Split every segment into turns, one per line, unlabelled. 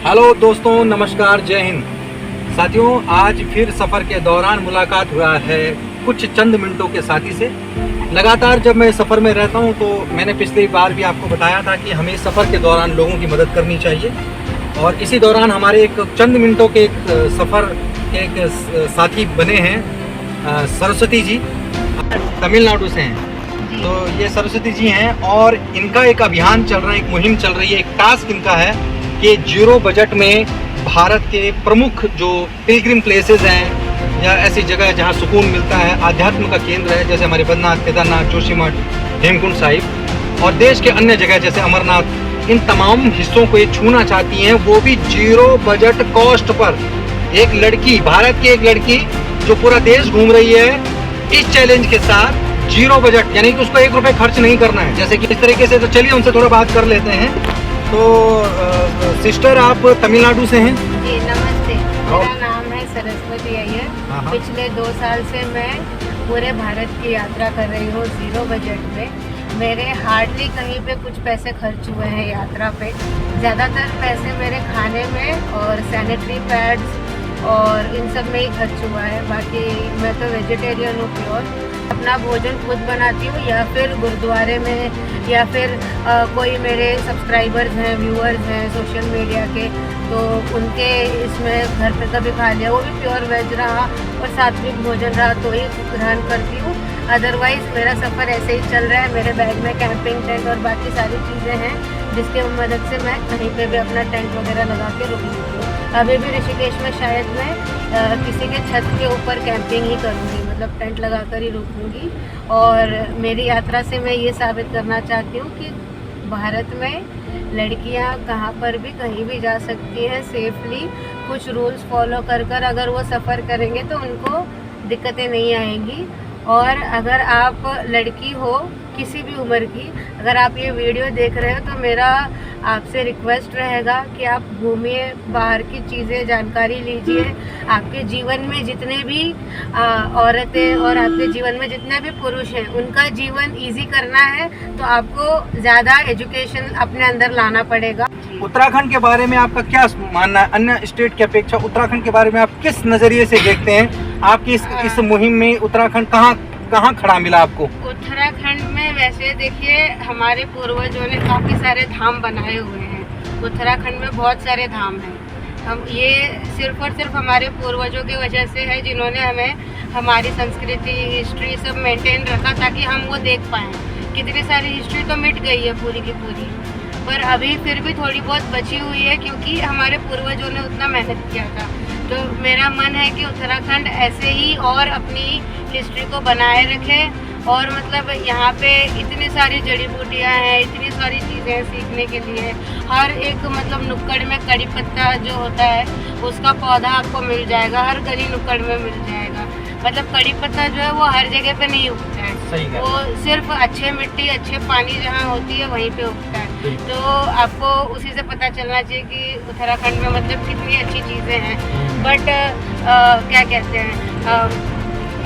Hello दोस्तों, नमस्कार, जय हिंद। साथियों, आज फिर सफ़र के दौरान मुलाकात हुआ है कुछ चंद मिनटों के साथी से। लगातार जब मैं सफ़र में रहता हूं तो मैंने पिछली बार भी आपको बताया था कि हमें सफ़र के दौरान लोगों की मदद करनी चाहिए, और इसी दौरान हमारे एक चंद मिनटों के एक सफ़र के एक साथी बने हैं सरस्वती जी, तमिलनाडु से हैं। तो ये सरस्वती जी हैं और इनका एक अभियान चल रहा है, एक मुहिम चल रही है, एक टास्क इनका है कि जीरो बजट में भारत के प्रमुख जो पिलग्रिम प्लेसेस हैं या ऐसी जगह जहां सुकून मिलता है, आध्यात्म का केंद्र है, जैसे हमारे बद्रीनाथ, केदारनाथ, जोशीमठ, हेमकुंड साहिब, और देश के अन्य जगह जैसे अमरनाथ, इन तमाम हिस्सों को ये छूना चाहती हैं, वो भी जीरो बजट कॉस्ट पर। एक लड़की, भारत की एक लड़की जो पूरा देश घूम रही है इस चैलेंज के साथ, जीरो बजट, यानी कि उसको 1 रुपये खर्च नहीं करना है। जैसे कि इस तरीके से, तो चलिए उनसे थोड़ा बात कर लेते हैं। तो सिस्टर, आप तमिलनाडु से हैं?
जी नमस्ते, मेरा नाम है सरस्वती अय्यर। पिछले 2 साल से मैं पूरे भारत की यात्रा कर रही हूँ जीरो बजट में। मेरे हार्डली कहीं पे कुछ पैसे खर्च हुए हैं यात्रा पे। ज़्यादातर पैसे मेरे खाने में और सैनिटरी पैड्स और इन सब में ही खर्च हुआ है। बाकी मैं तो वेजिटेरियन हूँ प्योर। अपना भोजन खुद बनाती हूँ या फिर गुरुद्वारे में, या फिर कोई मेरे सब्सक्राइबर्स हैं, व्यूअर्स हैं सोशल मीडिया के, तो उनके इसमें घर पे कभी खा लिया, वो भी प्योर वेज रहा और सात्विक भोजन रहा तो ही ग्रहण करती हूँ। अदरवाइज़ मेरा सफ़र ऐसे ही चल रहा है। मेरे बैग में कैंपिंग टेंट और बाकी सारी चीज़ें हैं जिसके मदद से मैं कहीं पे भी अपना टेंट वगैरह लगा के रुक लेती हूँ। अभी भी ऋषिकेश में शायद मैं किसी के छत के ऊपर कैंपिंग ही करूँगी, मतलब टेंट लगा कर ही रुकूँगी। और मेरी यात्रा से मैं ये साबित करना चाहती हूँ कि भारत में लड़कियाँ कहाँ पर भी कहीं भी जा सकती हैं सेफली। कुछ रूल्स फॉलो कर अगर वो सफ़र करेंगे तो उनको दिक्कतें नहीं आएंगी। और अगर आप लड़की हो किसी भी उम्र की, अगर आप ये वीडियो देख रहे हो तो मेरा आपसे रिक्वेस्ट रहेगा कि आप घूमिए, बाहर की चीज़ें जानकारी लीजिए। आपके जीवन में जितने भी औरतें और आपके जीवन में जितने भी पुरुष हैं, उनका जीवन इजी करना है तो आपको ज़्यादा एजुकेशन अपने अंदर लाना पड़ेगा।
उत्तराखंड के बारे में आपका क्या मानना है? अन्य स्टेट की अपेक्षा उत्तराखंड के बारे में आप किस नज़रिए से देखते हैं? आपकी इस मुहिम में उत्तराखंड कहाँ खड़ा मिला आपको?
उत्तराखंड में वैसे देखिए, हमारे पूर्वजों ने काफ़ी सारे धाम बनाए हुए हैं। उत्तराखंड में बहुत सारे धाम हैं। हम ये सिर्फ और सिर्फ हमारे पूर्वजों की वजह से है, जिन्होंने हमें हमारी संस्कृति, हिस्ट्री सब मेंटेन रखा ताकि हम वो देख पाएँ। कितनी सारी हिस्ट्री तो मिट गई है पूरी की पूरी, पर अभी फिर भी थोड़ी बहुत बची हुई है क्योंकि हमारे पूर्वजों ने उतना मेहनत किया था। तो मेरा मन है कि उत्तराखंड ऐसे ही और अपनी हिस्ट्री को बनाए रखे। और मतलब यहाँ पे इतनी सारी जड़ी बूटियाँ हैं, इतनी सारी चीज़ें सीखने के लिए। हर एक मतलब नुक्कड़ में कड़ी पत्ता जो होता है उसका पौधा आपको मिल जाएगा, हर गली नुक्कड़ में मिल जाएगा। मतलब कड़ी पत्ता जो है वो हर जगह पे नहीं उगता है, वो सिर्फ अच्छे मिट्टी, अच्छे पानी जहाँ होती है वहीं पे उगता है। तो आपको उसी से पता चलना चाहिए कि उत्तराखंड में मतलब कितनी अच्छी चीज़ें हैं। बट क्या कहते हैं,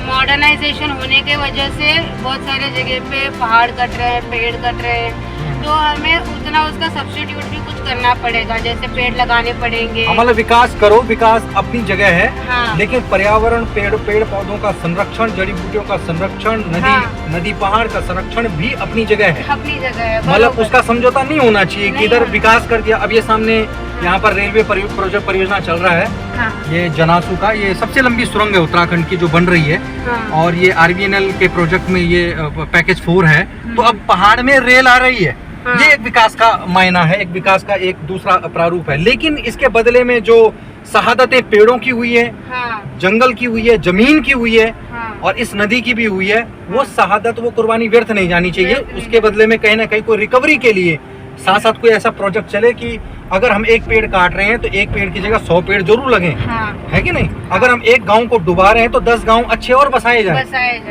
मॉडर्नाइजेशन होने के वजह से बहुत सारे जगह पे पहाड़ कट रहे हैं, पेड़ कट रहे हैं, तो हमें उतना उसका सब्स्टिट्यूट भी कुछ करना पड़ेगा, जैसे पेड़ लगाने पड़ेंगे।
मतलब विकास करो, विकास अपनी जगह है,
हाँ।
लेकिन पर्यावरण, पेड़ पौधों का संरक्षण, जड़ी बूटियों का संरक्षण, नदी पहाड़ का संरक्षण भी अपनी जगह है,
अपनी जगह है।
मतलब उसका समझौता नहीं होना चाहिए कि इधर विकास कर दिया। अब ये सामने यहाँ पर रेलवे प्रोजेक्ट परियोजना चल रहा है, ये जनासू का, ये सबसे लंबी सुरंग है उत्तराखंड की जो बन रही है, और ये RVNL के प्रोजेक्ट में ये पैकेज 4 है। तो अब पहाड़ में रेल आ रही है, ये एक विकास का मायना है, एक विकास का एक दूसरा प्रारूप है। लेकिन इसके बदले में जो शहादतें पेड़ों की हुई है, जंगल की हुई है, जमीन की हुई है, और इस नदी की भी हुई है, वो शहादत, वो कुर्बानी व्यर्थ नहीं जानी चाहिए। उसके बदले में कहीं ना कहीं कोई रिकवरी के लिए साथ साथ कोई ऐसा प्रोजेक्ट चले कि अगर हम एक पेड़ काट रहे हैं तो एक पेड़ की जगह 100 पेड़ जरूर लगे, है कि नहीं? अगर हम एक गांव को डुबा रहे हैं तो 10 गांव अच्छे और बसाए जाए।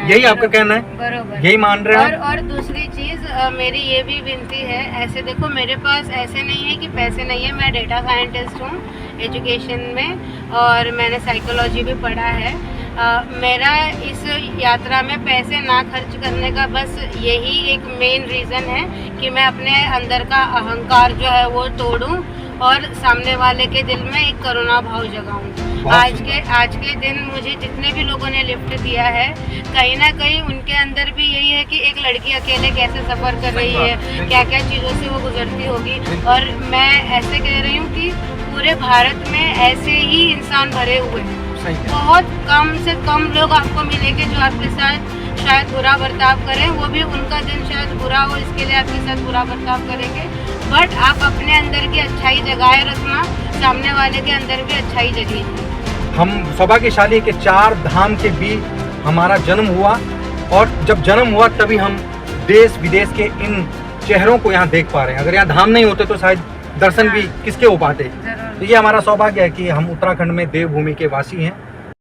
यही आपका कहना है?
बरोबर,
यही मान रहे हैं?
और दूसरी चीज मेरी ये भी विनती है, ऐसे देखो मेरे पास ऐसे नहीं है कि पैसे नहीं है। मैं डेटा साइंटिस्ट हूँ एजुकेशन में, और मैंने साइकोलॉजी भी पढ़ा है। मेरा इस यात्रा में पैसे ना खर्च करने का बस यही एक मेन रीज़न है कि मैं अपने अंदर का अहंकार जो है वो तोड़ूं और सामने वाले के दिल में एक करुणा भाव जगाऊं। आज के दिन मुझे जितने भी लोगों ने लिफ्ट दिया है, कहीं ना कहीं उनके अंदर भी यही है कि एक लड़की अकेले कैसे सफ़र कर रही है, क्या क्या चीज़ों से वो गुजरती होगी। और मैं ऐसे कह रही हूँ कि पूरे भारत में ऐसे ही इंसान भरे हुए हैं। बहुत कम से कम लोग आपको मिलेंगे जो आपके साथ शायद बुरा बर्ताव करें, वो भी उनका दिन शायद बुरा हो इसके लिए आपके साथ बुरा बर्ताव करेंगे। बट आप अपने अंदर की अच्छाई जगाए रखना, सामने वाले के अंदर भी अच्छाई जगी।
हम सौभाग्यशाली के 4 धाम के बीच हमारा जन्म हुआ, और जब जन्म हुआ तभी हम देश विदेश के इन चेहरों को यहाँ देख पा रहे हैं। अगर यहाँ धाम नहीं होते तो शायद दर्शन भी किसके हो पाते। तो ये हमारा सौभाग्य है कि हम उत्तराखंड में देवभूमि के वासी हैं।